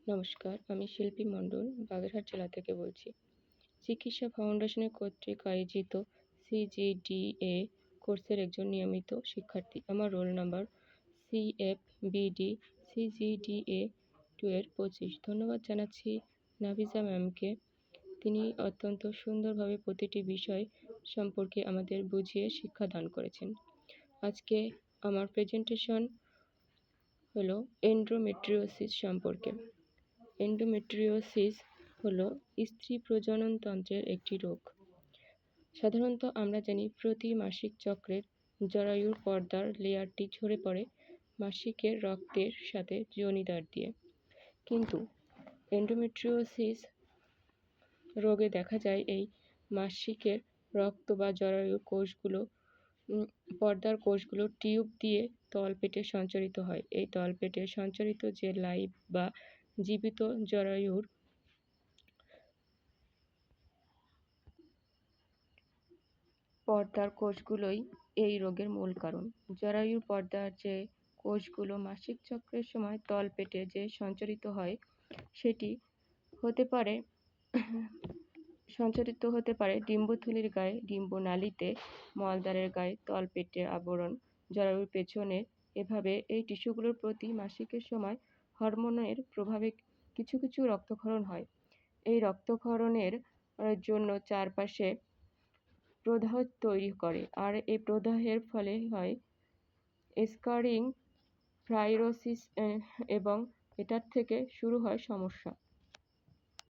নমস্কার, আমি শিল্পী মণ্ডল বাগেরহাট জেলা থেকে বলছি। চিকিৎসা ফাউন্ডেশনের কর্তৃক আয়োজিত CGDA কোর্সের একজন নিয়মিত শিক্ষার্থী। আমার রোল নাম্বার CFBD CGDA 2-25। ধন্যবাদ জানাচ্ছি নাফিসা ম্যামকে। তিনি অত্যন্ত সুন্দরভাবে প্রতিটি বিষয় সম্পর্কে আমাদের বুঝিয়ে শিক্ষাদান করেছেন। আজকে আমার প্রেজেন্টেশন হলো এন্ডোমেট্রিওসিস সম্পর্কে। এন্ডোমেট্রিওসিস হলো স্ত্রী প্রজননতন্ত্রের একটি রোগ। সাধারণত আমরা জানি প্রতি মাসিক চক্রের জরায়ুর পর্দার লেয়ারটি ঝরে পড়ে মাসিকের রক্তের সাথে যোনিদ্বার দিয়ে। কিন্তু এন্ডোমেট্রিওসিস রোগে দেখা যায় এই মাসিকের রক্ত বা জরায়ুর কোষগুলো পর্দার কোষগুলো টিউব দিয়ে তলপেটে সঞ্চারিত হয়। এই তলপেটে সঞ্চারিত যে লাইভ বা জীবিত জরায়ুর পর্দার কোষগুলোই এই রোগের মূল কারণ। জরায়ুর পর্দার যে কোষগুলো মাসিক চক্রের সময় তলপেটে যে সঞ্চারিত হয় সেটি সঞ্চারিত হতে পারে ডিম্বথলির গায়ে, ডিম্বনালীতে, মলদ্বারের গায়ে, তলপেটে আবরণ, জরায়ুর পেছনে। এভাবে এই টিস্যুগুলোর প্রতি মাসিকের সময় হরমোনের প্রভাবে কিছু কিছু রক্তক্ষরণ হয়। এই রক্তক্ষরণের জন্য চারপাশে প্রদাহ তৈরি করে, আর এই প্রদাহের ফলে হয় স্কারিং, ফ্লাইরোসিস এবং এটার থেকে শুরু হয় সমস্যা।